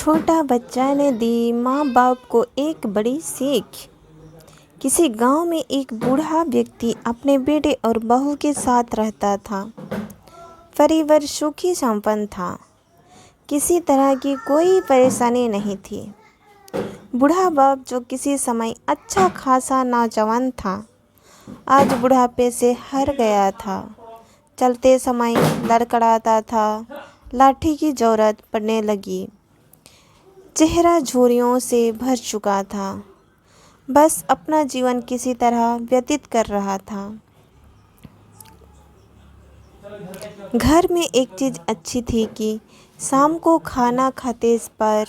छोटा बच्चा ने दी माँ बाप को एक बड़ी सीख। किसी गांव में एक बूढ़ा व्यक्ति अपने बेटे और बहू के साथ रहता था। परिवार सुखी संपन्न था। किसी तरह की कोई परेशानी नहीं थी। बूढ़ा बाप जो किसी समय अच्छा खासा नौजवान था, आज बुढ़ापे से हार गया था। चलते समय लड़खड़ाता था, लाठी की जरूरत पड़ने लगी। चेहरा झुर्रियों से भर चुका था। बस अपना जीवन किसी तरह व्यतीत कर रहा था। घर में एक चीज़ अच्छी थी कि शाम को खाना खाते पर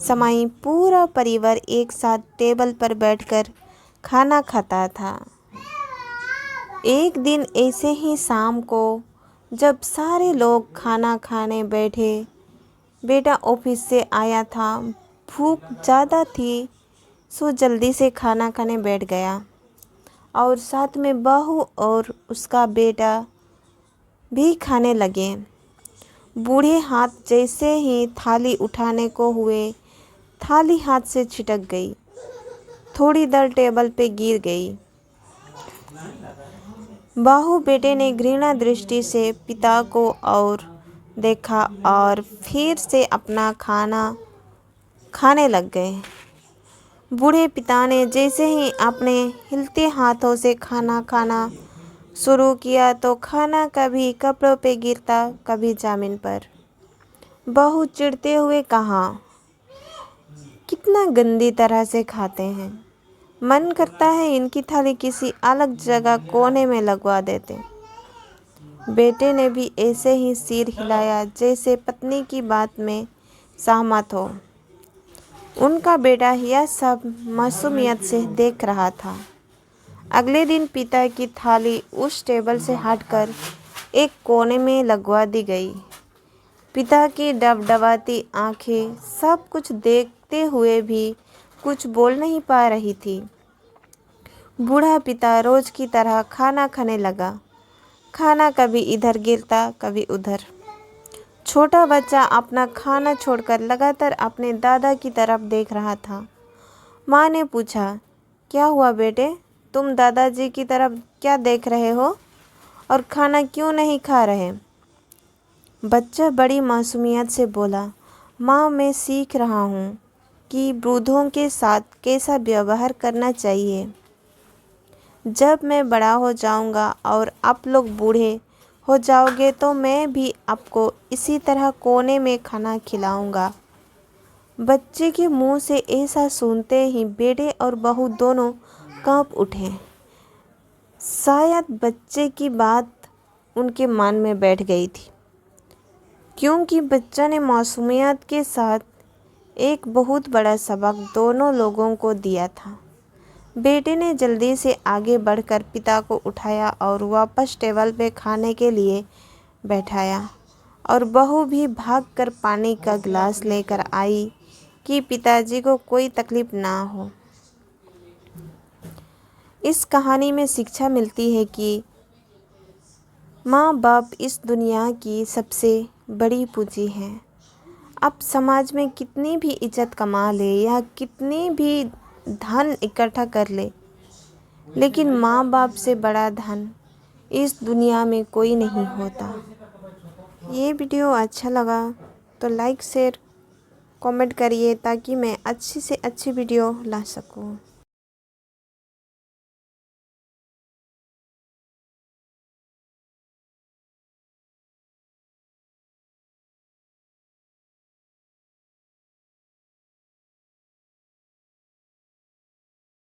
समय पूरा परिवार एक साथ टेबल पर बैठकर खाना खाता था। एक दिन ऐसे ही शाम को जब सारे लोग खाना खाने बैठे, बेटा ऑफिस से आया था। भूख ज़्यादा थी सो जल्दी से खाना खाने बैठ गया और साथ में बहू और उसका बेटा भी खाने लगे। बूढ़े हाथ जैसे ही थाली उठाने को हुए, थाली हाथ से छिटक गई। थोड़ी देर टेबल पे गिर गई। बहू बेटे ने घृणा दृष्टि से पिता को और देखा और फिर से अपना खाना खाने लग गए। बूढ़े पिता ने जैसे ही अपने हिलते हाथों से खाना खाना शुरू किया तो खाना कभी कपड़ों पे गिरता, कभी ज़मीन पर। बहू चिढ़ते हुए कहा, कितना गंदी तरह से खाते हैं। मन करता है इनकी थाली किसी अलग जगह कोने में लगवा देते। बेटे ने भी ऐसे ही सिर हिलाया जैसे पत्नी की बात में सहमत हो। उनका बेटा यह सब मासूमियत से देख रहा था। अगले दिन पिता की थाली उस टेबल से हटकर एक कोने में लगवा दी गई। पिता की डबडबाती आंखें सब कुछ देखते हुए भी कुछ बोल नहीं पा रही थी। बूढ़ा पिता रोज की तरह खाना खाने लगा। खाना कभी इधर गिरता, कभी उधर। छोटा बच्चा अपना खाना छोड़कर लगातार अपने दादा की तरफ देख रहा था। माँ ने पूछा, क्या हुआ बेटे, तुम दादाजी की तरफ क्या देख रहे हो और खाना क्यों नहीं खा रहे? बच्चा बड़ी मासूमियत से बोला, माँ मैं सीख रहा हूँ कि वृद्धों के साथ कैसा व्यवहार करना चाहिए। जब मैं बड़ा हो जाऊंगा और आप लोग बूढ़े हो जाओगे तो मैं भी आपको इसी तरह कोने में खाना खिलाऊंगा। बच्चे के मुंह से ऐसा सुनते ही बेटे और बहू दोनों कांप उठे। शायद बच्चे की बात उनके मन में बैठ गई थी, क्योंकि बच्चा ने मासूमियत के साथ एक बहुत बड़ा सबक दोनों लोगों को दिया था। बेटे ने जल्दी से आगे बढ़कर पिता को उठाया और वापस टेबल पे खाने के लिए बैठाया और बहू भी भागकर पानी का गिलास लेकर आई कि पिताजी को कोई तकलीफ ना हो। इस कहानी में शिक्षा मिलती है कि माँ बाप इस दुनिया की सबसे बड़ी पूंजी है। आप समाज में कितनी भी इज्जत कमा ले या कितनी भी धन इकट्ठा कर ले, लेकिन माँ बाप से बड़ा धन इस दुनिया में कोई नहीं होता। ये वीडियो अच्छा लगा तो लाइक शेयर कमेंट करिए ताकि मैं अच्छी से अच्छी वीडियो ला सकूँ।